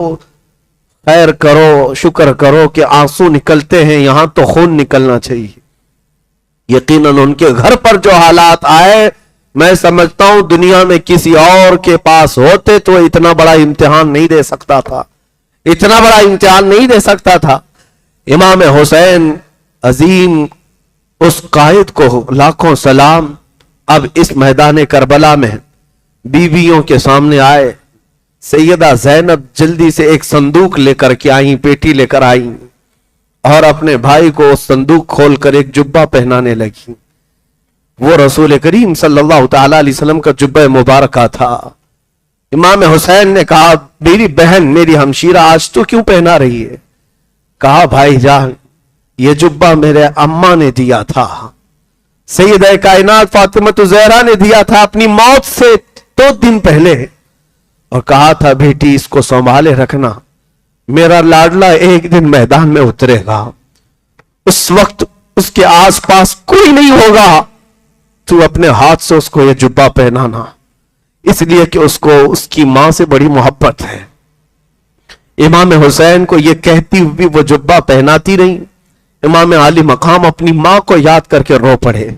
خیر کرو، شکر کرو کہ آنسو نکلتے ہیں، یہاں تو خون نکلنا چاہیے۔ یقیناً ان کے گھر پر جو حالات آئے، میں سمجھتا ہوں دنیا میں کسی اور کے پاس ہوتے تو اتنا بڑا امتحان نہیں دے سکتا تھا، اتنا بڑا امتحان نہیں دے سکتا تھا۔ امام حسین عظیم اس قائد کو لاکھوں سلام۔ اب اس میدان کربلا میں بیویوں کے سامنے آئے، سیدہ زینب جلدی سے ایک صندوق لے کر کے آئیں، پیٹی لے کر آئیں، اور اپنے بھائی کو صندوق کھول کر ایک جبہ پہنانے لگی۔ وہ رسول کریم صلی اللہ تعالی علیہ وسلم کا جبہ مبارکہ تھا۔ امام حسین نے کہا میری بہن، میری ہمشیرہ آج تو کیوں پہنا رہی ہے؟ کہا بھائی جان یہ جبہ میرے اماں نے دیا تھا، سیدہ کائنات فاطمہ الزہرا نے دیا تھا اپنی موت سے 2 دن پہلے، اور کہا تھا بیٹی اس کو سنبھالے رکھنا، میرا لاڈلا ایک دن میدان میں اترے گا، اس وقت اس کے آس پاس کوئی نہیں ہوگا، تو اپنے ہاتھ سے اس کو یہ جبہ پہنانا، اس لیے کہ اس کو اس کی ماں سے بڑی محبت ہے۔ امام حسین کو یہ کہتی ہوئی وہ جبہ پہناتی رہی۔ امام عالی مقام اپنی ماں کو یاد کر کے رو پڑے،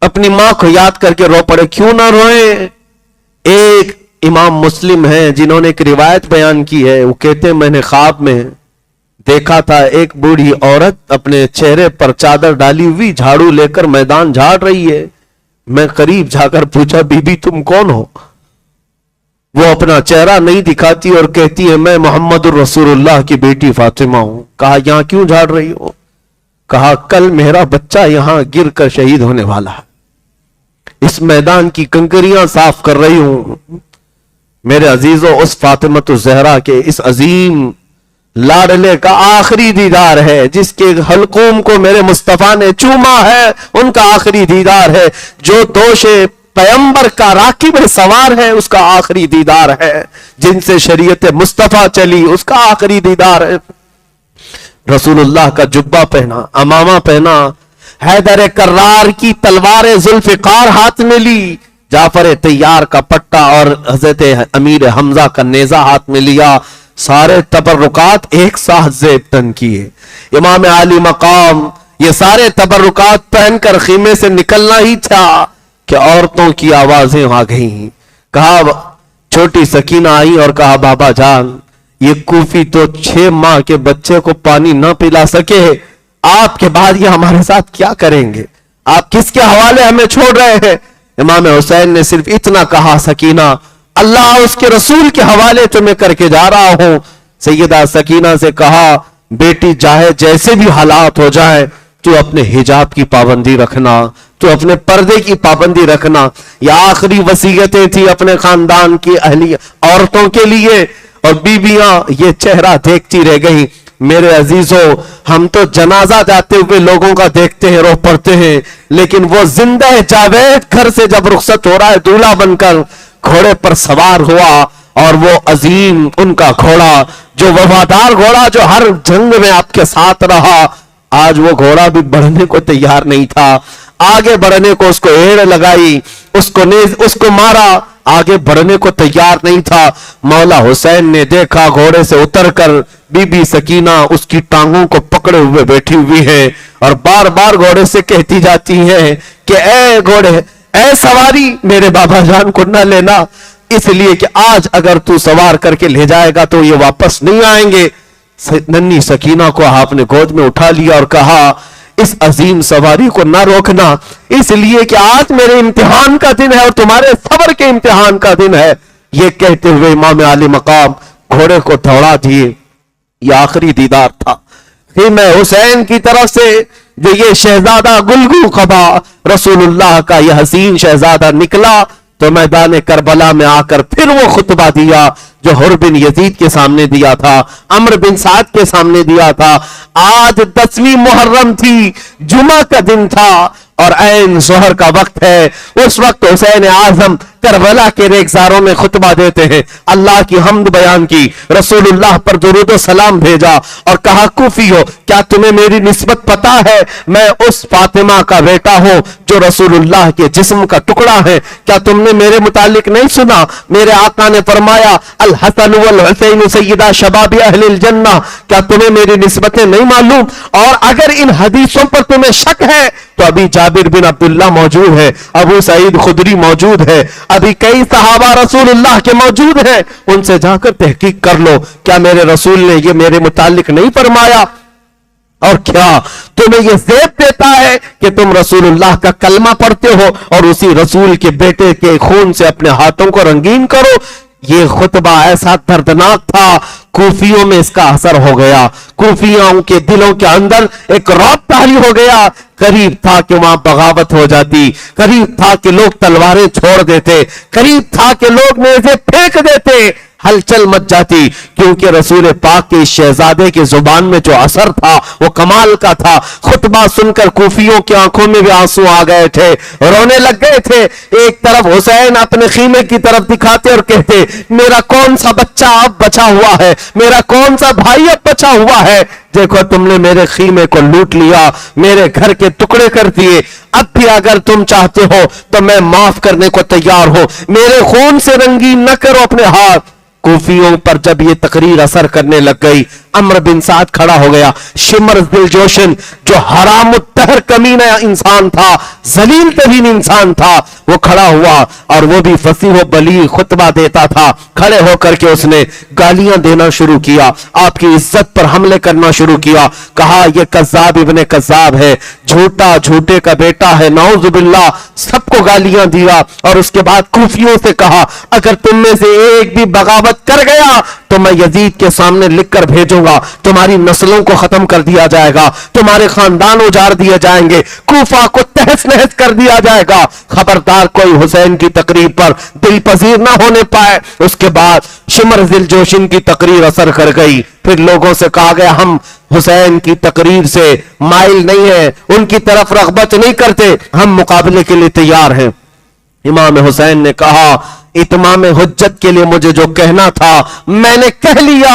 اپنی ماں کو یاد کر کے رو پڑے۔ کیوں نہ روئیں؟ ایک امام مسلم ہیں جنہوں نے ایک روایت بیان کی ہے، وہ کہتے ہیں میں نے خواب میں دیکھا تھا ایک بوڑھی عورت اپنے چہرے پر چادر ڈالی ہوئی جھاڑو لے کر میدان جھاڑ رہی ہے۔ میں قریب جا کر پوچھا بی بی تم کون ہو؟ وہ اپنا چہرہ نہیں دکھاتی اور کہتی ہے میں محمد الرسول اللہ کی بیٹی فاطمہ ہوں۔ کہا یہاں کیوں جھاڑ رہی ہو؟ کہا کل میرا بچہ یہاں گر کر شہید ہونے والا ہے، اس میدان کی کنکریاں صاف کر رہی ہوں۔ میرے عزیزوں اس فاطمہ الزہرا کے اس عظیم لاڈلے کا آخری دیدار ہے، جس کے حلقوم کو میرے مصطفیٰ نے چوما ہے، ان کا آخری دیدار ہے۔ جو دوش پیمبر کا راکب سوار ہے اس کا آخری دیدار ہے، جن سے شریعت مصطفیٰ چلی اس کا آخری دیدار ہے۔ رسول اللہ کا جبہ پہنا، امامہ پہنا، حیدر کرار کی تلوار ذوالفقار ہاتھ میں لی، جعفر طیار کا پٹا اور حضرت امیر حمزہ کا نیزہ ہاتھ میں لیا، سارے تبرکات ایک ساتھ زیب تن کیے۔ امام عالی مقام یہ سارے تبرکات پہن کر خیمے سے نکلنا ہی تھا کہ عورتوں کی آوازیں آ گئیں۔ کہا چھوٹی سکینہ آئی اور کہا بابا جان یہ کوفی تو 6 ماہ کے بچے کو پانی نہ پلا سکے، آپ کے بعد یہ ہمارے ساتھ کیا کریں گے؟ آپ کس کے حوالے ہمیں چھوڑ رہے ہیں؟ امام حسین نے صرف اتنا کہا سکینہ اللہ اس کے رسول کے حوالے تمہیں کر کے جا رہا ہوں۔ سیدہ سکینہ سے کہا بیٹی چاہے جیسے بھی حالات ہو جائیں تو اپنے حجاب کی پابندی رکھنا، تو اپنے پردے کی پابندی رکھنا۔ یہ آخری وصیتیں تھی اپنے خاندان کی اہلی عورتوں کے لیے، اور بیویاں یہ چہرہ دیکھتی رہ گئیں۔ میرے عزیزوں ہم تو جنازہ جاتے ہوئے لوگوں کا دیکھتے ہیں، رو پڑتے ہیں، لیکن وہ زندہ جاوید گھر سے جب رخصت ہو رہا ہے دولہا بن کر گھوڑے پر سوار ہوا، اور وہ عظیم ان کا گھوڑا جو وفادار گھوڑا جو ہر جنگ میں آپ کے ساتھ رہا، آج وہ گھوڑا بھی بڑھنے کو تیار نہیں تھا، آگے بڑھنے کو اس کو ایڑ لگائی، اس کو مارا، آگے بڑھنے کو تیار نہیں تھا۔ مولا حسین نے دیکھا گھوڑے سے اتر کر بی بی سکینہ اس کی ٹانگوں کو پکڑے ہوئے بیٹھی ہوئی ہے، اور بار بار گھوڑے سے کہتی جاتی ہیں کہ اے گھوڑے، اے سواری میرے بابا جان کو نہ لینا، اس لیے کہ آج اگر تو سوار کر کے لے جائے گا تو یہ واپس نہیں آئیں گے۔ ننھی سکینہ کو آپ نے گود میں اٹھا لیا اور کہا اس عظیم سواری کو نہ روکنا، اس لیے کہ آج میرے امتحان کا دن ہے اور تمہارے صبر کے امتحان کا دن ہے۔ یہ کہتے ہوئے امام عالی مقام گھوڑے کو دوڑا دیے۔ یہ آخری دیدار تھا خیمہ حسین کی طرف سے، جو یہ شہزادہ گلگو قبا رسول اللہ کا یہ حسین شہزادہ نکلا تو میدان کربلا میں آ کر پھر وہ خطبہ دیا جو حر بن یزید کے سامنے دیا تھا، عمر بن سعد کے سامنے دیا تھا۔ آج 10ویں محرم تھی، جمعہ کا دن تھا، اور عین ظہر کا وقت ہے۔ اس وقت حسین اعظم کربلا کے ریگزاروں میں خطبہ دیتے ہیں، اللہ کی حمد بیان کی، رسول اللہ پر درود و سلام بھیجا اور کہا کوفیو کیا تمہیں میری نسبت پتا ہے؟ میں اس فاطمہ کا بیٹا ہوں جو رسول اللہ کے جسم کا ٹکڑا ہے۔ کیا تم نے میرے متعلق نہیں سنا؟ میرے آقا نے فرمایا الحسن والحسین سیدہ شباب اہل الجنہ۔ کیا تمہیں میری نسبتیں نہیں معلوم؟ اور اگر ان حدیثوں پر تمہیں شک ہے تو ابھی جابر بن عبداللہ موجود ہے، ابو سعید خدری موجود ہے، ابھی کئی صحابہ رسول اللہ کے موجود ہیں، ان سے جا کر تحقیق کر لو، کیا میرے رسول نے یہ میرے متعلق نہیں فرمایا؟ اور کیا تمہیں یہ زیب دیتا ہے کہ تم رسول اللہ کا کلمہ پڑھتے ہو اور اسی رسول کے بیٹے کے خون سے اپنے ہاتھوں کو رنگین کرو؟ یہ خطبہ ایسا دردناک تھا، کوفیوں میں اس کا اثر ہو گیا، کوفیوں کے دلوں کے اندر ایک رعب طاری ہو گیا۔ قریب تھا کہ وہاں بغاوت ہو جاتی، قریب تھا کہ لوگ تلواریں چھوڑ دیتے، قریب تھا کہ لوگ نیزے پھینک دیتے، ہلچل مچ جاتی، کیونکہ رسول پاک کے شہزادے کی زبان میں جو اثر تھا وہ کمال کا تھا۔ خطبہ سن کر کوفیوں کی آنکھوں میں بھی آنسو آ گئے تھے، رونے لگ گئے تھے۔ ایک طرف حسین اپنے خیمے کی طرف دکھاتے اور کہتے میرا کون سا بچہ اب بچا ہوا ہے، میرا کون سا بھائی اب بچا ہوا ہے؟ دیکھو تم نے میرے خیمے کو لوٹ لیا، میرے گھر کے ٹکڑے کر دیے، اب بھی اگر تم چاہتے ہو تو میں معاف کرنے کو تیار ہوں، میرے خون سے رنگین نہ کرو اپنے ہاتھ۔ کوفیوں پر جب یہ تقریر اثر کرنے لگ گئی، عمرو بن سعد کھڑا ہو گیا، شمر ذی الجوشن جو حرام الطہر کمینہ انسان تھا، ذلیل ترین انسان تھا، وہ کھڑا ہوا اور وہ بھی فصیح و بلیغ خطبہ دیتا تھا۔ کھڑے ہو کر کے اس نے گالیاں دینا شروع کیا، آپ کی عزت پر حملے کرنا شروع کیا، کہا یہ کذاب ابن کذاب ہے، جھوٹا جھوٹے کا بیٹا ہے، نعوذ باللہ، سب کو گالیاں دیا۔ اور اس کے بعد کوفیوں سے کہا اگر تم میں سے ایک بھی بغاوت کر گیا تو میں یزید کے سامنے لکھ کر بھیجوں گا، تمہاری نسلوں کو ختم کر دیا جائے گا، تمہارے خاندان اجاڑ دیے جائیں گے، کوفہ کو تہس نہس کر دیا جائے گا، خبردار کوئی حسین کی تقریر پر دل پذیر نہ ہونے پائے۔ اس کے بعد شمر ذی الجوشن کی تقریر اثر کر گئی، پھر لوگوں سے کہا گیا ہم حسین کی تقریر سے مائل نہیں ہیں، ان کی طرف رغبت نہیں کرتے، ہم مقابلے کے لیے تیار ہیں۔ امام حسین نے کہا اتمام حجت کے لیے مجھے جو کہنا تھا میں نے کہہ لیا،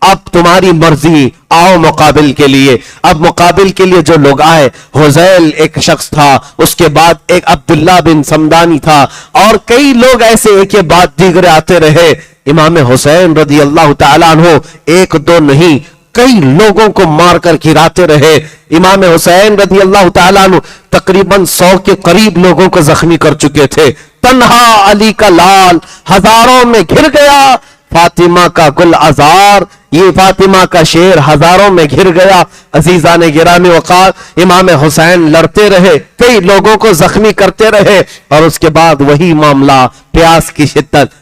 اب تمہاری مرضی، آؤ مقابل کے لیے۔ اب مقابل کے لیے جو لوگ آئے، حذیل ایک شخص تھا، اس کے بعد ایک عبداللہ بن سمدانی تھا، اور کئی لوگ ایسے ایک کے بعد دیگر آتے رہے۔ امام حسین رضی اللہ تعالیٰ عنہ ایک دو نہیں کئی لوگوں کو مار کر گراتے رہے۔ امام حسین رضی اللہ تعالیٰ عنہ تقریباً 100 کے قریب لوگوں کو زخمی کر چکے تھے۔ تنہا علی کا لال ہزاروں میں گھر گیا، فاطمہ کا گل عذار، یہ فاطمہ کا شیر ہزاروں میں گھر گیا۔ عزیزان گرامی وقار، امام حسین لڑتے رہے، کئی لوگوں کو زخمی کرتے رہے، اور اس کے بعد وہی معاملہ، پیاس کی شدت،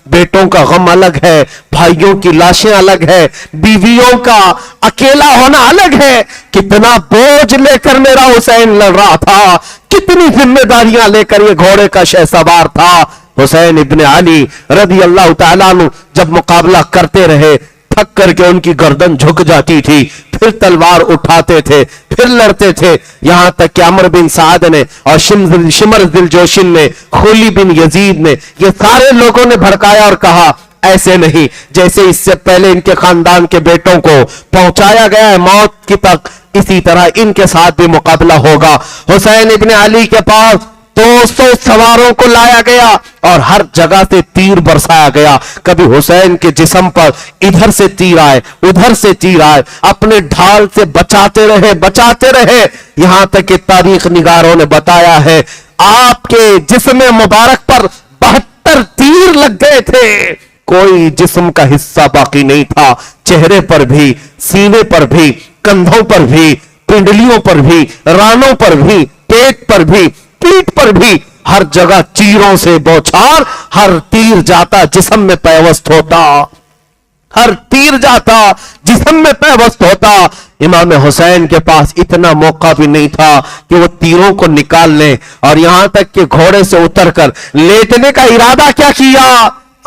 بیٹوں کا غم الگ ہے، بھائیوں کی لاشیں الگ ہے، بیویوں کا اکیلا ہونا الگ ہے۔ کتنا بوجھ لے کر میرا حسین لڑ رہا تھا، کتنی ذمہ داریاں لے کر یہ گھوڑے کا شہ سوار تھا۔ حسین ابن علی رضی اللہ تعالیٰ عنہ جب مقابلہ کرتے رہے، تھک کر کے ان کی گردن جھک جاتی تھی، پھر تلوار اٹھاتے تھے، پھر لڑتے تھے، یہاں تک کہ عمرو بن سعد نے اور شمر ذی الجوشن نے، خولی بن یزید نے، یہ سارے لوگوں نے بھڑکایا اور کہا ایسے نہیں، جیسے اس سے پہلے ان کے خاندان کے بیٹوں کو پہنچایا گیا ہے موت کی تک، اسی طرح ان کے ساتھ بھی مقابلہ ہوگا۔ حسین ابن علی کے پاس 200 سواروں کو لایا گیا اور ہر جگہ سے تیر برسایا گیا۔ کبھی حسین کے جسم پر ادھر سے تیر آئے، ادھر سے تیر آئے، اپنے ڈھال سے بچاتے رہے، یہاں تک کہ تاریخ نگاروں نے بتایا ہے آپ کے جسم مبارک پر 72 تیر لگ گئے تھے، کوئی جسم کا حصہ باقی نہیں تھا، چہرے پر بھی، سینے پر بھی، کندھوں پر بھی، پنڈلیوں پر بھی، رانوں پر بھی، پیٹ پر بھی، پیٹ پر بھی، ہر جگہ چیروں سے بوچھار، ہر تیر جاتا جسم میں پیوست ہوتا، ہر تیر جاتا جسم میں پیوست ہوتا۔ امام حسین کے پاس اتنا موقع بھی نہیں تھا کہ وہ تیروں کو نکال لیں، اور یہاں تک کہ گھوڑے سے اتر کر لیٹنے کا ارادہ کیا کیا،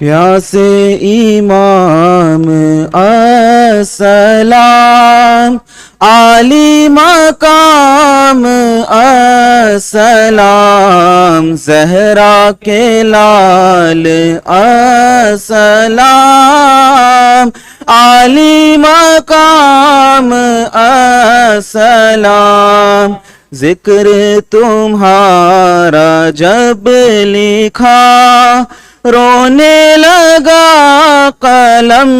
پیاسے امام السلام عالی مقام السلام زہرا کے لال السلام عالی مقام السلام ذکر تمہارا جب لکھا رونے لگا قلم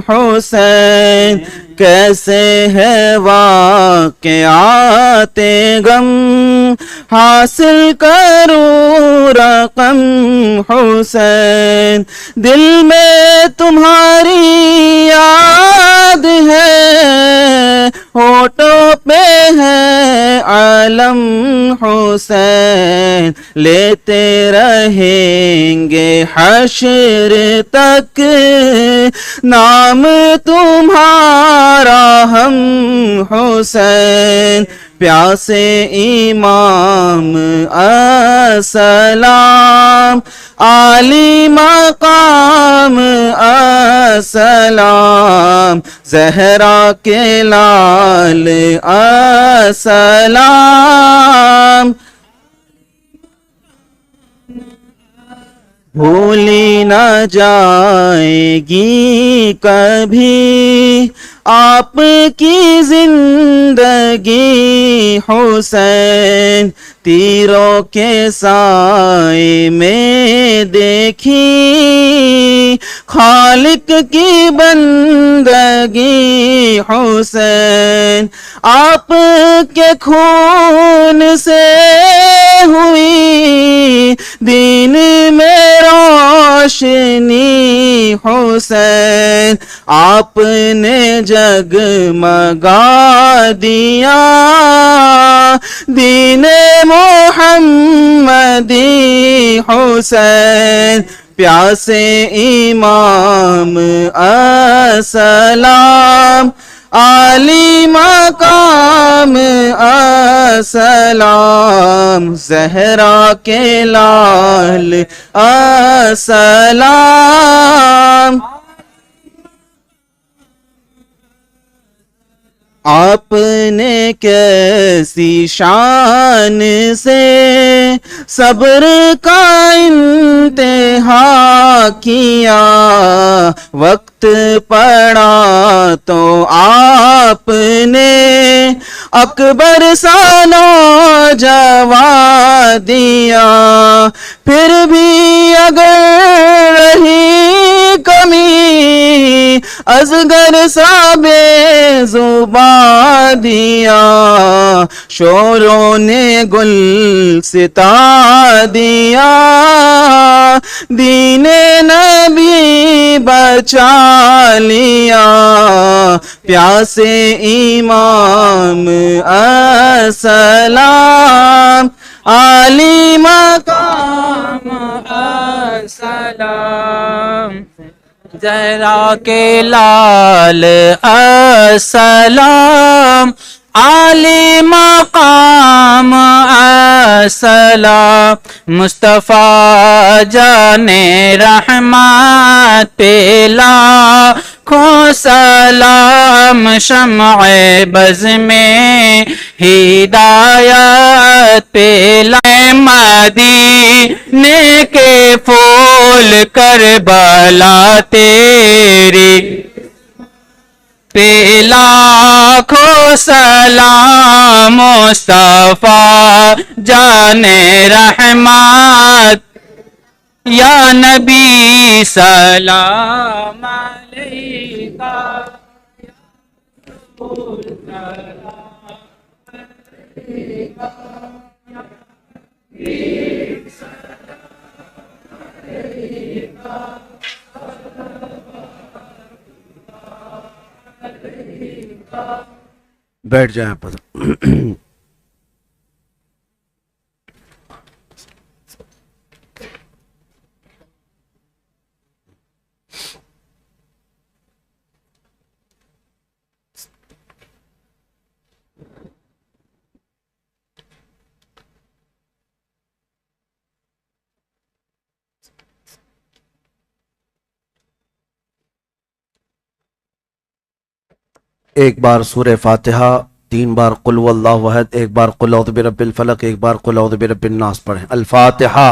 حسین کیسے ہے واقعات غم حاصل کروں رقم حسین دل میں تمہاری یاد ہے ہونٹوں پہ ہے علم حسین لیتے رہیں گے حشر تک نام تمہارا ہم حسین پیاسے امام السلام عالی مقام السلام زہرا کے لال السلام بھولی نہ جائے گی کبھی آپ کی زندگی حسین تیروں کے سائے میں دیکھی خالق کی بندگی حسین آپ کے خون سے ہوئی دین میں روشنی حسین آپ نے جگمگا دیا دین محمدی حسین پیاسے امام السلام عالی مقام السلام زہرا کے لال السلام آپ نے کیسی شان سے صبر کا انتہا کیا وقت پڑا تو آپ نے اکبر سا نوجوان دیا پھر بھی اگر رہی کمی اصغر سا بے زبان دیا شوروں نے گل ستا دیا دین نبی بچا لیا پیاسے امام السلام عالی مقام السلام زہرا کے لال السلام عالی مقام السلام مصطفیٰ جان رحمت پہ لاکھوں سلام شمع بز میں ہدایت پہ مدینے کے پھول کربلا تیری پہ لاکھوں سلام مصطفیٰ جان رحمت یا نبی سلام علیکہ بیٹھ جائیں پر ایک بار سورہ فاتحہ، 3 بار قل هو اللہ احد، ایک بار قل اعوذ برب الفلق، ایک بار قل اعوذ برب الناس پڑھیں۔ الفاتحہ۔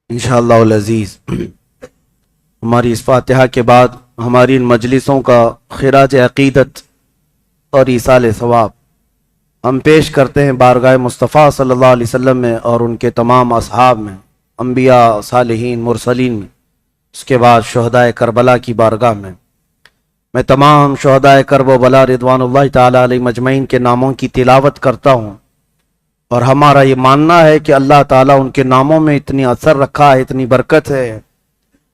انشاءاللہ العزیز ہماری اس فاتحہ کے بعد ہماری ان مجلسوں کا خراج عقیدت اور ایصال ثواب ہم پیش کرتے ہیں بارگاہ مصطفیٰ صلی اللہ علیہ وسلم میں اور ان کے تمام اصحاب میں، انبیاء، صالحین، مرسلین میں، اس کے بعد شہدائے کربلا کی بارگاہ میں۔ میں تمام شہدائے کرب و بلا رضوان اللہ تعالیٰ علیہ مجمعین کے ناموں کی تلاوت کرتا ہوں، اور ہمارا یہ ماننا ہے کہ اللہ تعالیٰ ان کے ناموں میں اتنی اثر رکھا ہے، اتنی برکت ہے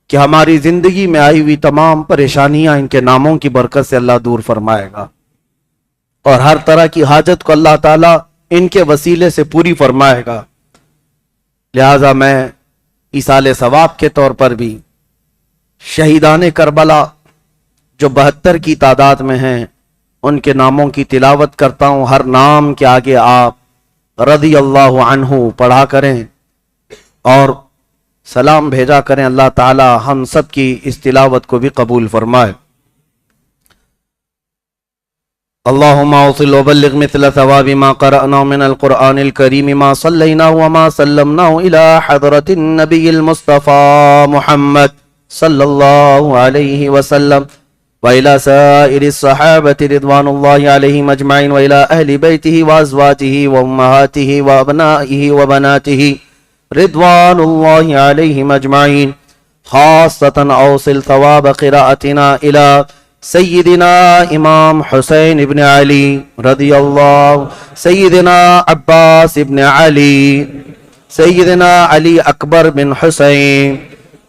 کہ ہماری زندگی میں آئی ہوئی تمام پریشانیاں ان کے ناموں کی برکت سے اللہ دور فرمائے گا، اور ہر طرح کی حاجت کو اللہ تعالیٰ ان کے وسیلے سے پوری فرمائے گا۔ لہٰذا میں ایصال ثواب کے طور پر بھی شہیدان کربلا جو 72 کی تعداد میں ہیں ان کے ناموں کی تلاوت کرتا ہوں۔ ہر نام کے آگے آپ رضی اللہ عنہ پڑھا کریں اور سلام بھیجا کریں۔ اللہ تعالی ہم سب کی اس تلاوت کو بھی قبول فرمائے۔ اللہم اوصل وبلغ مثل ثواب ما قرأنا من القرآن الكریم ما صلینا وما سلمنا الى حضرت النبی المصطفى محمد صلی اللہ علیہ وسلم وإلى سائر الصحابة رضوان الله عليهم أجمعين وإلى أهل بيته وأزواجه وأمهاته وأبنائه وبناته رضوان الله عليهم أجمعين، خاصة أوصل ثواب قراءتنا إلى سيدنا إمام حسين بن علي رضي الله، سيدنا عباس بن علي، سيدنا علي أكبر بن حسين،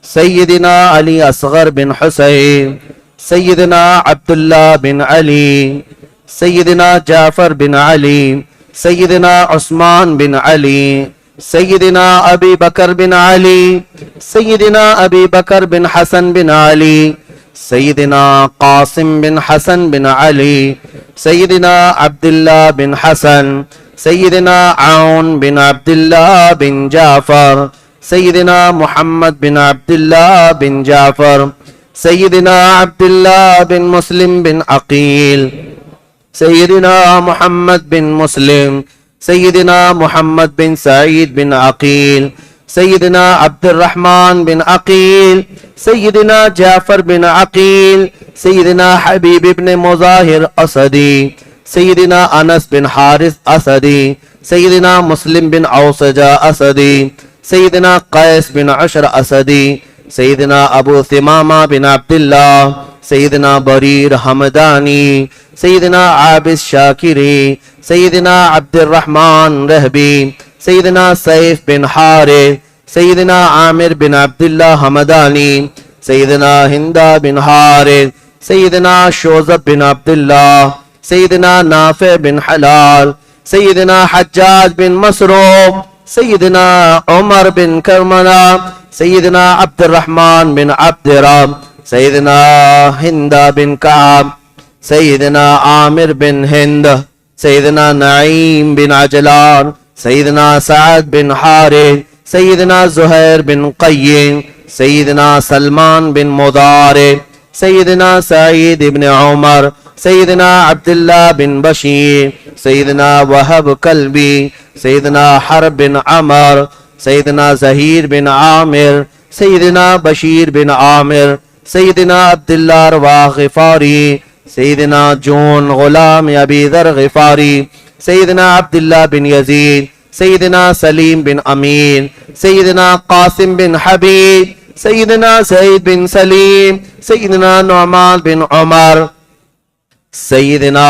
سيدنا علي أصغر بن حسين، سیدنا عبداللہ بن علی، سیدنا جعفر بن علی، سیدنا عثمان بن علی، سیدنا ابی بکر بن علی، سیدنا ابی بکر بن حسن بن علی، سیدنا قاسم بن حسن بن علی، سیدنا عبداللہ بن حسن، سیدنا عون بن عبداللہ بن جعفر، سیدنا محمد بن عبداللہ بن جعفر، سیدنا عبداللہ بن مسلم بن عقیل، سیدنا محمد بن مسلم، سیدنا محمد بن سعید بن عقیل، سیدنا عبد الرحمن بن عقیل، سیدنا جعفر بن عقیل، سیدنا حبیب بن مظاہر اسدی، سیدنا انس بن حارث اسدی، سیدنا مسلم بن اوسجہ اسدی، سیدنا قیس بن عشر اسدی، سیدنا ابو ثمامہ بن عبداللہ، سیدنا بریر حمدانی، سیدنا عابد شاکری، سیدنا عبد الرحمن رہبی، سیدنا سیف بن حارث، سیدنا عامر بن عبداللہ حمدانی، سیدنا ہندہ بن حارث، سیدنا شوزب بن عبداللہ، سیدنا نافع بن حلال، سیدنا حجاج بن مسروق، سیدنا عمر بن کرملہ، سیدنا عبد الرحمن بن عبد رب، سیدنا ہندہ بن کعب، سیدنا عامر بن ہند، سیدنا نعیم بن عجلان، سیدنا سعد بن حارث، سیدنا زہیر بن قیم، سیدنا سلمان بن مضارع، سیدنا سعید بن عمر، سیدنا عبداللہ بن بشیر، سیدنا وہب کلبی، سیدنا حرب بن عمر، سیدنا زہیر بن عامر، سیدنا بشیر بن عامر، سیدنا عبداللہ رواح غفاری، سیدنا جون غلام ابی ذر غفاری، سیدنا عبداللہ بن یزید، سیدنا سلیم بن امین، سیدنا قاسم بن حبیب، سیدنا سعید بن سلیم، سیدنا نعمان بن عمر، سیدنا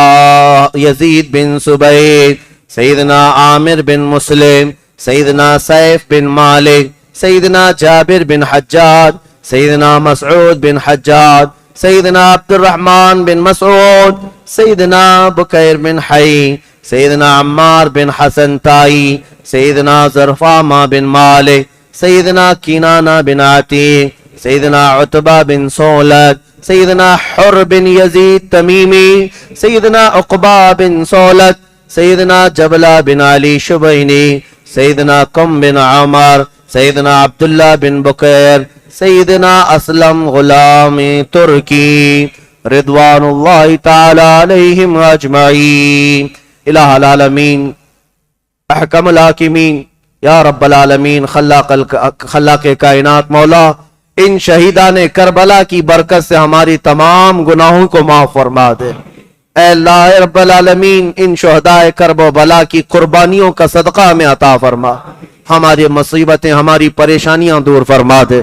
یزید بن سبید، سیدنا عامر بن مسلم، سیدنا سیف بن مالک، سیدنا جابر بن حجاج، سیدنا مسعود بن حجاج، سیدنا عبد الرحمن بن مسعود، سیدنا بکیر بن حی، سیدنا عمار بن حسن تائی، سیدنا زرفامہ بن مالک، سیدنا کینانہ بن عتیق، سیدنا عتبہ بن سولت، سیدنا حر بن یزید تمیمی، سیدنا عقبہ بن سولت، سیدنا جبلہ بن علی شبینی، سیدنا کم بن عمر، سیدنا عبداللہ بن بکیر، سیدنا اسلم غلام ترکی رضوان اللہ تعالی علیہم اجمعین۔ الہ العالمین احکم الحاکمین یا رب العالمین خلاق کائنات مولا، ان شہیدان کربلا کی برکت سے ہماری تمام گناہوں کو معاف فرما دے۔ اے اللہ رب العالمین، ان شہداء کرب و بلا کی قربانیوں کا صدقہ ہمیں عطا فرما، ہماری مصیبتیں ہماری پریشانیاں دور فرما دے۔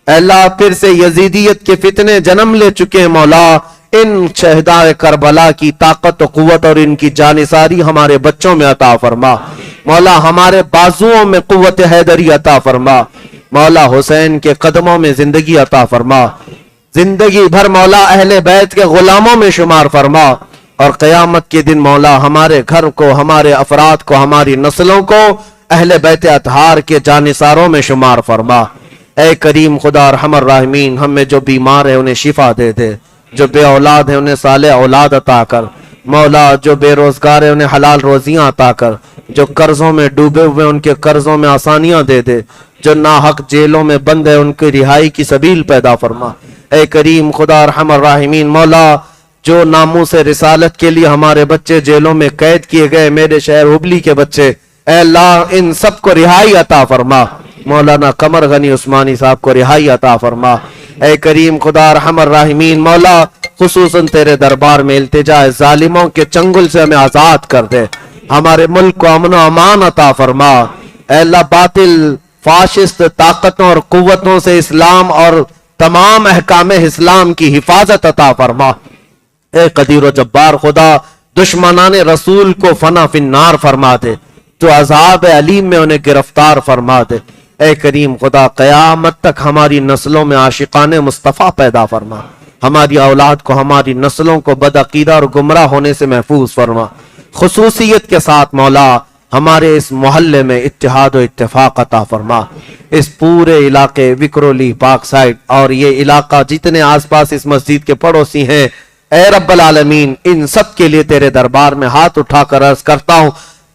اے اللہ پھر سے یزیدیت کے فتنے جنم لے چکے ہیں مولا، ان شہداء کربلا کی طاقت و قوت اور ان کی جانثاری ہمارے بچوں میں عطا فرما مولا، ہمارے بازوؤں میں قوت حیدری عطا فرما مولا، حسین کے قدموں میں زندگی عطا فرما، زندگی بھر مولا اہل بیت کے غلاموں میں شمار فرما، اور قیامت کے دن مولا ہمارے گھر کو، ہمارے افراد کو، ہماری نسلوں کو اہل بیت اطہار کے جانثاروں میں شمار فرما۔ اے کریم خدا ارحم الراحمین، ہم میں جو بیمار ہیں انہیں شفا دے دے، جو بے اولاد ہیں انہیں صالح اولاد عطا کر مولا، جو بے روزگار ہیں انہیں حلال روزیاں عطا کر، جو قرضوں میں ڈوبے ہوئے ان کے قرضوں میں آسانیاں دے دے، جو ناحق جیلوں میں بند ہے ان کی رہائی کی سبیل پیدا فرما۔ اے کریم خدا ارحم الراحمین مولا، جو ناموس رسالت کے لیے ہمارے بچے جیلوں میں قید کیے گئے، میرے شہر ہبلی کے بچے، اے اللہ ان سب کو رہائی عطا فرما، مولانا قمر غنی عثمانی صاحب کو رہائی عطا فرما۔ اے کریم خدا ارحم الراحمین مولا، خصوصاً تیرے دربار میں التجا ہے، ظالموں کے چنگل سے ہمیں آزاد کر دے، ہمارے ملک کو امن و امان عطا فرما۔ اے اللہ باطل فاشسٹ طاقتوں اور قوتوں سے اسلام اور تمام احکام اسلام کی حفاظت عطا فرما۔ اے قدیر و جبار خدا، دشمنان رسول کو فنا فی النار فرما دے، جو عذاب علیم میں انہیں گرفتار فرما دے۔ اے کریم خدا، قیامت تک ہماری نسلوں میں عاشقان مصطفیٰ پیدا فرما، ہماری اولاد کو، ہماری نسلوں کو بدعقیدہ اور گمراہ ہونے سے محفوظ فرما۔ خصوصیت کے ساتھ مولا ہمارے اس محلے میں اتحاد و اتفاق عطا فرما، اس پورے علاقے وکرولی پاک سائڈ اور یہ علاقہ جتنے آس پاس اس مسجد کے پڑوسی ہیں، اے رب العالمین ان سب کے لیے تیرے دربار میں ہاتھ اٹھا کر عرض کرتا ہوں،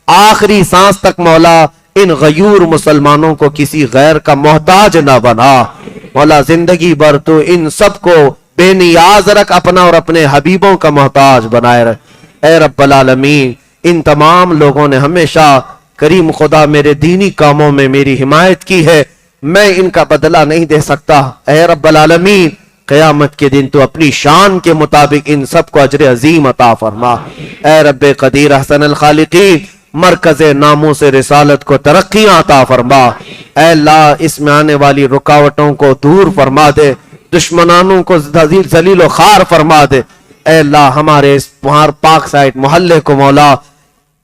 آخری سانس تک مولا ان غیور مسلمانوں کو کسی غیر کا محتاج نہ بنا مولا، زندگی بھر تو ان سب کو بے نیاز رکھ، اپنا اور اپنے حبیبوں کا محتاج بنائے رکھ۔ اے رب العالمین ان تمام لوگوں نے ہمیشہ کریم خدا میرے دینی کاموں میں میری حمایت کی ہے، میں ان کا بدلہ نہیں دے سکتا۔ اے رب العالمین قیامت کے دن تو اپنی شان کے مطابق ان سب کو اجر عظیم عطا فرما۔ اے رب قدیر احسن الخالقین مرکز ناموس رسالت کو ترقیاں عطا فرما۔ اے اللہ اس میں آنے والی رکاوٹوں کو دور فرما دے، دشمنانوں کو ذلیل و خوار فرما دے۔ اے اللہ ہمارے اس پاک سائٹ محلے کو مولا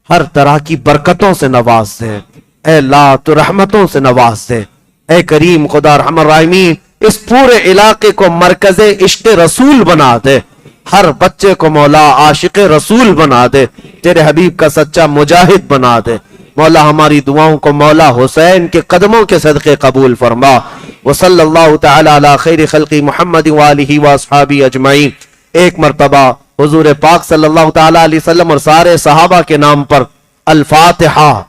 ہر طرح کی برکتوں سے نواز دے، اے اللہ تو رحمتوں سے نواز دے۔ اے کریم خدا رحم الراحمین اس پورے علاقے کو مرکز عشق رسول بنا دے، ہر بچے کو مولا عاشق رسول بنا دے، تیرے حبیب کا سچا مجاہد بنا دے۔ مولا ہماری دعاؤں کو مولا حسین کے قدموں کے صدقے قبول فرما۔ وصلی اللہ تعالی علی خیر خلق محمد وآلہ واصحابہ اجمعین۔ ایک مرتبہ حضور پاک صلی اللہ تعالی علیہ وسلم اور سارے صحابہ کے نام پر الفاتحہ۔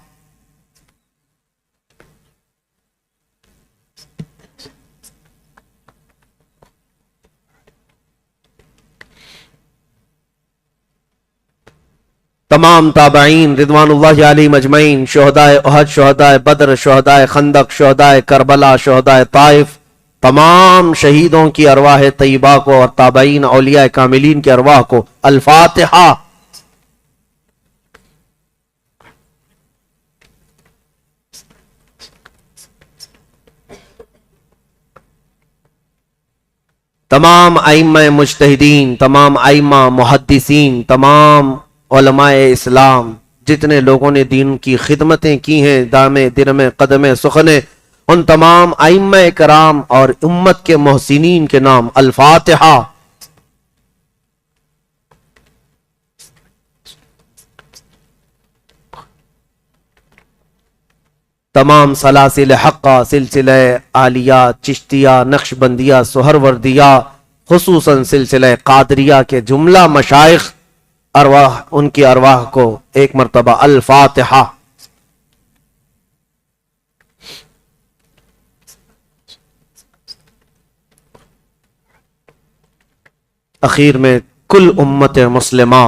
تمام تابعین رضوان اللہ علیہم اجمعین، شہداء احد، شہداء بدر، شہداء خندق، شہداء کربلا، شہداء طائف، تمام شہیدوں کی ارواح طیبہ کو اور تابعین اولیاء کاملین کی ارواح کو الفاتحہ۔ تمام ائمہ مجتہدین، تمام ائمہ محدثین، تمام علماء اسلام، جتنے لوگوں نے دین کی خدمتیں کی ہیں دامے درمے قدمے سخنے، ان تمام ائمہ کرام اور امت کے محسنین کے نام الفاتحہ۔ تمام سلاسل حقہ، سلسلہ عالیہ، چشتیہ، نقشبندیہ، سہروردیہ، خصوصاً سلسلہ قادریہ کے جملہ مشائخ ارواح، ان کی ارواح کو ایک مرتبہ الفاتحہ۔ اخیر میں کل امت مسلمہ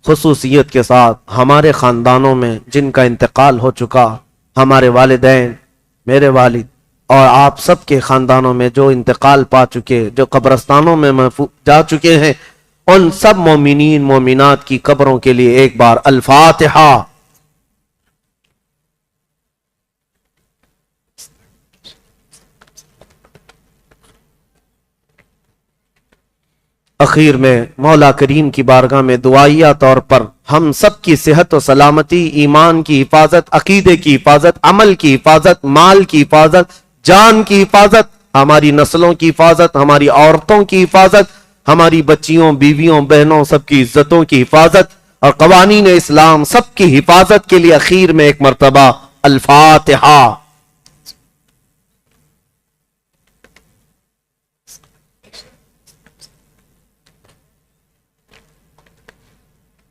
خصوصیت کے ساتھ ہمارے خاندانوں میں جن کا انتقال ہو چکا، ہمارے والدین، میرے والد اور آپ سب کے خاندانوں میں جو انتقال پا چکے، جو قبرستانوں میں جا چکے ہیں، ان سب مومنین مومنات کی قبروں کے لیے ایک بار الفاتحہ۔ اخیر میں مولا کریم کی بارگاہ میں دعائیہ طور پر ہم سب کی صحت و سلامتی، ایمان کی حفاظت، عقیدے کی حفاظت، عمل کی حفاظت، مال کی حفاظت، جان کی حفاظت، ہماری نسلوں کی حفاظت، ہماری عورتوں کی حفاظت، ہماری بچیوں، بیویوں، بہنوں سب کی عزتوں کی حفاظت اور قوانین اسلام سب کی حفاظت کے لیے اخیر میں ایک مرتبہ الفاتحہ۔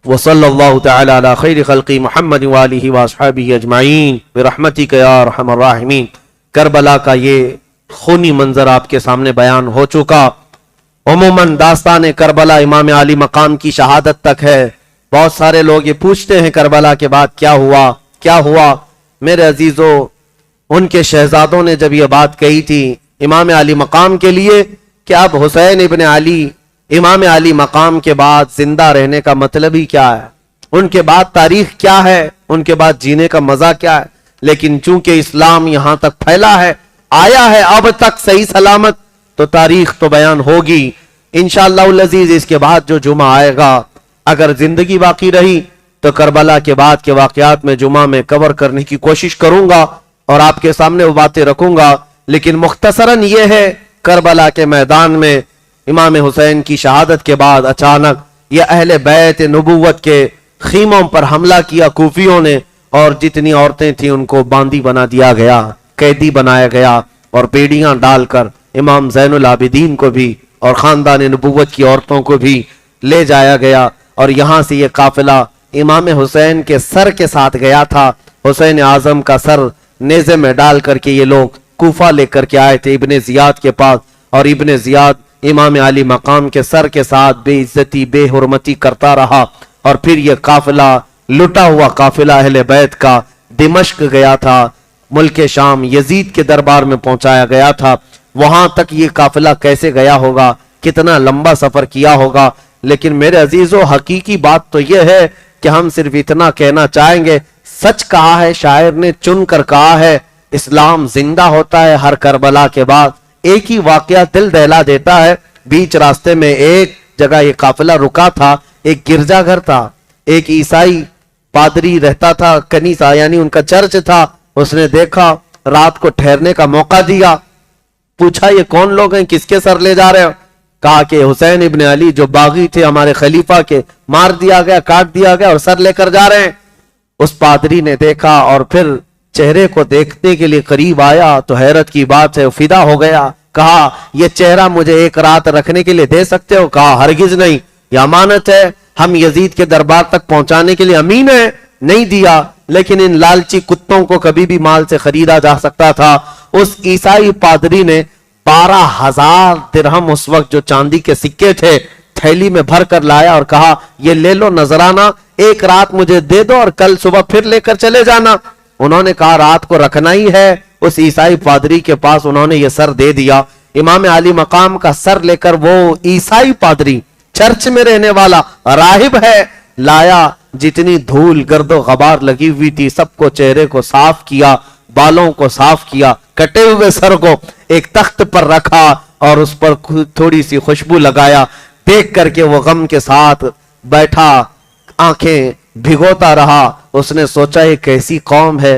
وصلی اللہ تعالی علی خیر خلق محمد وآلہ واصحابہ اجمعین برحمتک یا ارحم الراحمین۔ کربلا کا یہ خونی منظر آپ کے سامنے بیان ہو چکا۔ عموماً داستان کربلا امام علی مقام کی شہادت تک ہے۔ بہت سارے لوگ یہ پوچھتے ہیں کربلا کے بعد کیا ہوا کیا ہوا۔ میرے عزیزو، ان کے شہزادوں نے جب یہ بات کہی تھی امام علی مقام کے لیے کہ اب حسین ابن علی امام علی مقام کے بعد زندہ رہنے کا مطلب ہی کیا ہے، ان کے بعد تاریخ کیا ہے، ان کے بعد جینے کا مزہ کیا ہے، لیکن چونکہ اسلام یہاں تک پھیلا ہے، آیا ہے اب تک صحیح سلامت، تو تاریخ تو بیان ہوگی انشاءاللہ العزیز۔ اس کے بعد جو جمعہ آئے گا، اگر زندگی باقی رہی تو کربلا کے بعد کے واقعات میں جمعہ میں کور کرنے کی کوشش کروں گا اور آپ کے سامنے وہ باتیں رکھوں گا، لیکن مختصراً یہ ہے کربلا کے میدان میں امام حسین کی شہادت کے بعد اچانک یہ اہل بیت نبوت کے خیموں پر حملہ کیا کوفیوں نے، اور جتنی عورتیں تھیں ان کو باندی بنا دیا گیا، قیدی بنایا گیا، اور بیڑیاں ڈال کر امام زین العابدین کو بھی اور خاندان نبوت کی عورتوں کو بھی لے جایا گیا۔ اور یہاں سے یہ قافلہ امام حسین کے سر کے ساتھ گیا تھا، حسین اعظم کا سر نیزے میں ڈال کر کے یہ لوگ کوفہ لے کر کے آئے تھے ابن زیاد کے پاس، اور ابن زیاد امام علی مقام کے سر کے ساتھ بے عزتی بے حرمتی کرتا رہا، اور پھر یہ قافلہ لٹا ہوا قافلہ اہل بیت کا دمشق گیا تھا، ملک شام یزید کے دربار میں پہنچایا گیا تھا۔ وہاں تک یہ قافلہ کیسے گیا ہوگا، کتنا لمبا سفر کیا ہوگا، لیکن میرے عزیزو حقیقی بات تو یہ ہے کہ ہم صرف اتنا کہنا چاہیں گے، سچ کہا ہے شاعر نے، چن کر کہا ہے، اسلام زندہ ہوتا ہے ہر کربلا کے بعد۔ ایک ہی واقعہ دل دہلا دیتا ہے، بیچ راستے میں ایک جگہ یہ قافلہ رکا تھا، ایک گرجا گھر تھا، ایک عیسائی پادری رہتا تھا، کنیسہ یعنی ان کا چرچ تھا، اس نے دیکھا، رات کو ٹھہرنے کا موقع دیا، پوچھا یہ کون لوگ ہیں، کس کے سر لے جا رہے ہو؟ کہا کہ حسین ابن علی جو باغی تھے ہمارے خلیفہ کے، مار دیا گیا، کاٹ دیا گیا اور سر لے کر جا رہے ہیں۔ اس پادری نے دیکھا اور پھر چہرے کو دیکھنے کے لیے قریب آیا تو حیرت کی بات ہے، فدا ہو گیا، کہا یہ چہرہ مجھے ایک رات رکھنے کے لیے دے سکتے ہو؟ کہا ہرگز نہیں، یہ امانت ہے، ہم یزید کے دربار تک پہنچانے کے لیے امین ہے۔ نہیں دیا، لیکن ان لالچی کتوں کو کبھی بھی مال سے خریدا جا سکتا تھا۔ اس عیسائی پادری نے 12,000 درہم اس وقت جو چاندی کے سکے تھے تھیلی میں بھر کر لایا اور کہا یہ لے لو نذرانہ، ایک رات مجھے دے دو اور کل صبح پھر لے کر چلے جانا۔ انہوں نے کہا رات کو رکھنا ہی ہے۔ اس عیسائی پادری کے پاس انہوں نے یہ سر دے دیا۔ امام علی مقام کا سر لے کر وہ عیسائی پادری چرچ میں رہنے والا راہب ہے، لایا، جتنی دھول گرد و غبار لگی ہوئی تھی سب کو چہرے کو صاف کیا، بالوں کو صاف کیا، کٹے ہوئے سر کو ایک تخت پر رکھا اور اس پر تھوڑی سی خوشبو لگایا۔ دیکھ کر کے وہ غم کے ساتھ بیٹھا، آنکھیں بھگوتا رہا۔ اس نے سوچا یہ کیسی قوم ہے،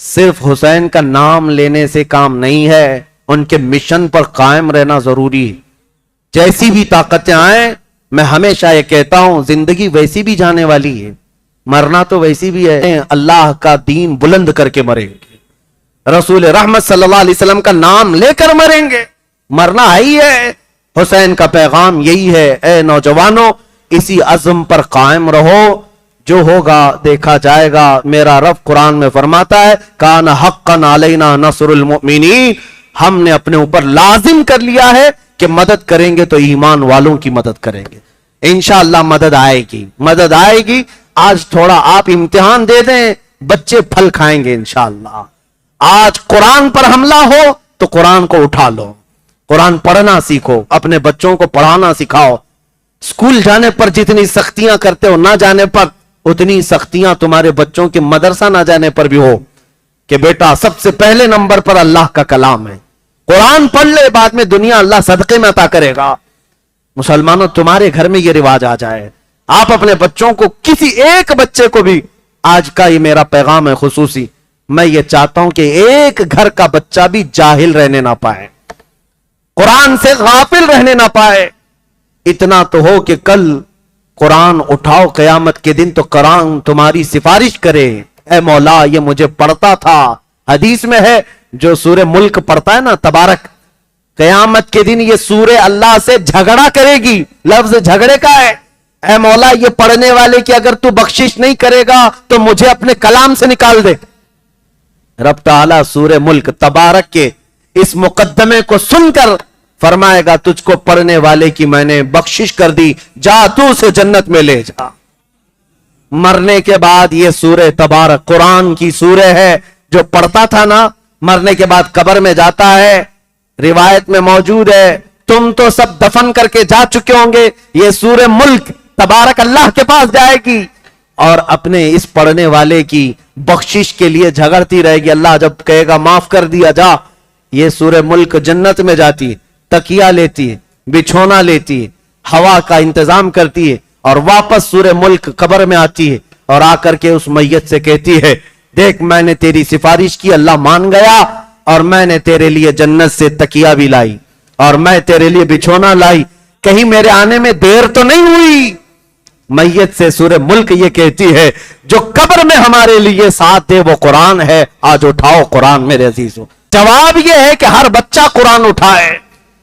صرف حسین کا نام لینے سے کام نہیں ہے، ان کے مشن پر قائم رہنا ضروری ہے. جیسی بھی طاقتیں آئیں، میں ہمیشہ یہ کہتا ہوں زندگی ویسی بھی جانے والی ہے، مرنا تو ویسی بھی ہے. اللہ کا دین بلند کر کے مریں گے، رسول رحمت صلی اللہ علیہ وسلم کا نام لے کر مریں گے. مرنا ہی ہے. حسین کا پیغام یہی ہے، اے نوجوانوں اسی عزم پر قائم رہو، جو ہوگا دیکھا جائے گا. میرا رب قرآن میں فرماتا ہے کان حقا علینا نصر المؤمنین، ہم نے اپنے اوپر لازم کر لیا ہے کہ مدد کریں گے تو ایمان والوں کی مدد کریں گے. انشاءاللہ مدد آئے گی، مدد آئے گی. آج تھوڑا آپ امتحان دے دیں، بچے پھل کھائیں گے انشاءاللہ. آج قرآن پر حملہ ہو تو قرآن کو اٹھا لو، قرآن پڑھنا سیکھو، اپنے بچوں کو پڑھانا سکھاؤ. اسکول جانے پر جتنی سختیاں کرتے ہو، نہ جانے پر اتنی سختیاں تمہارے بچوں کے مدرسہ نہ جانے پر بھی ہو کہ بیٹا سب سے پہلے نمبر پر اللہ کا کلام ہے، قرآن پڑھ لے، بعد میں دنیا اللہ صدقے میں عطا کرے گا. مسلمانوں تمہارے گھر میں یہ رواج آ جائے. آپ اپنے بچوں کو، کسی ایک بچے کو بھی، آج کا یہ میرا پیغام ہے خصوصی، میں یہ چاہتا ہوں کہ ایک گھر کا بچہ بھی جاہل رہنے نہ پائے، قرآن سے غافل رہنے نہ پائے. اتنا تو ہو کہ کل قرآن اٹھاؤ قیامت کے دن تو قرآن تمہاری سفارش کرے، اے مولا یہ مجھے پڑھتا تھا. حدیث میں ہے جو سورہ ملک پڑھتا ہے نا تبارک، قیامت کے دن یہ سورہ اللہ سے جھگڑا کرے گی. لفظ جھگڑے کا ہے، اے مولا یہ پڑھنے والے کی اگر تو بخشش نہیں کرے گا تو مجھے اپنے کلام سے نکال دے. رب تعالیٰ سورہ ملک تبارک کے اس مقدمے کو سن کر فرمائے گا تجھ کو پڑھنے والے کی میں نے بخشش کر دی، جا تو اسے جنت میں لے جا. مرنے کے بعد یہ سورہ تبارک قرآن کی سورہ ہے، جو پڑھتا تھا نا مرنے کے بعد قبر میں جاتا ہے، روایت میں موجود ہے تم تو سب دفن کر کے جا چکے ہوں گے، یہ سورہ ملک تبارک اللہ کے پاس جائے گی اور اپنے اس پڑھنے والے کی بخشش کے لیے جھگڑتی رہے گی. اللہ جب کہے گا معاف کر دیا جا، یہ سورہ ملک جنت میں جاتی ہے، تکیہ لیتی ہے، بچھونا لیتی ہے، ہوا کا انتظام کرتی ہے اور واپس سورہ ملک قبر میں آتی ہے اور آ کر کے اس میت سے کہتی ہے دیکھ میں نے تیری سفارش کی، اللہ مان گیا اور میں نے تیرے لیے جنت سے تکیہ بھی لائی اور میں تیرے لیے بچھونا لائی، کہیں میرے آنے میں دیر تو نہیں ہوئی. میت سے سورہ ملک یہ کہتی ہے جو قبر میں ہمارے لیے ساتھ دے وہ قرآن ہے، آج اٹھاؤ قرآن میرے عزیزوں. جواب یہ ہے کہ ہر بچہ قرآن اٹھائے.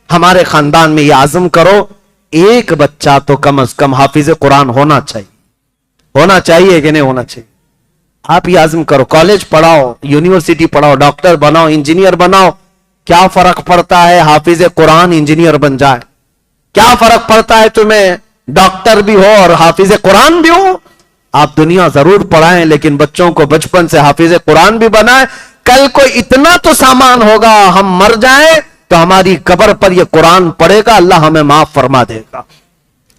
ہمارے خاندان میں یہ عزم کرو ایک بچہ تو کم از کم حافظ قرآن ہونا چاہیے کہ نہیں ہونا چاہیے. آپ یہ عزم کرو، کالج پڑھاؤ، یونیورسٹی پڑھاؤ، ڈاکٹر بناؤ، انجینئر بناؤ، کیا فرق پڑتا ہے حافظ قرآن انجینئر بن جائے؟ کیا فرق پڑتا ہے تمہیں ڈاکٹر بھی ہو اور حافظ قرآن بھی ہو؟ آپ دنیا ضرور پڑھائیں لیکن بچوں کو بچپن سے حافظ قرآن بھی بنائیں. کل کو اتنا تو سامان ہوگا ہم مر جائیں تو ہماری قبر پر یہ قرآن پڑھے گا، اللہ ہمیں معاف فرما دے گا.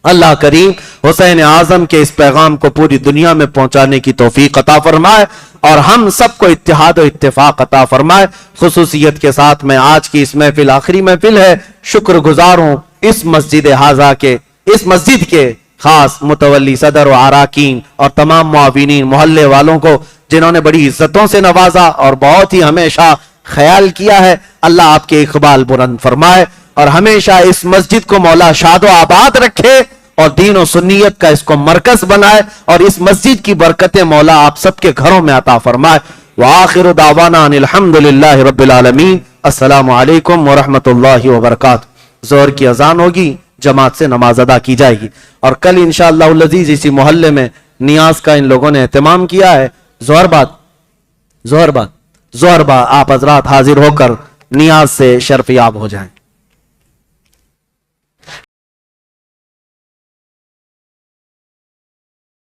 اللہ کریم حسین اعظم کے اس پیغام کو پوری دنیا میں پہنچانے کی توفیق عطا فرمائے اور ہم سب کو اتحاد و اتفاق عطا فرمائے. خصوصیت کے ساتھ میں آج کی اس محفل آخری محفل ہے، شکر گزار ہوں اس مسجد حاضہ کے، اس مسجد کے خاص متولی صدر و عراقین اور تمام معاونین محلے والوں کو جنہوں نے بڑی عزتوں سے نوازا اور بہت ہی ہمیشہ خیال کیا ہے. اللہ آپ کے اقبال بلند فرمائے اور ہمیشہ اس مسجد کو مولا شاد و آباد رکھے اور دین و سنیت کا اس کو مرکز بنائے اور اس مسجد کی برکتیں مولا آپ سب کے گھروں میں عطا فرمائے. وآخر دعوانا ان الحمدللہ رب العالمین. السلام علیکم ورحمۃ اللہ وبرکاتہ. ظہر کی اذان ہوگی، جماعت سے نماز ادا کی جائے گی اور کل انشاءاللہ العزیز اسی محلے میں نیاز کا ان لوگوں نے اہتمام کیا ہے. ظہر بعد آپ حضرات حاضر ہو کر نیاز سے شرفیاب ہو جائیں.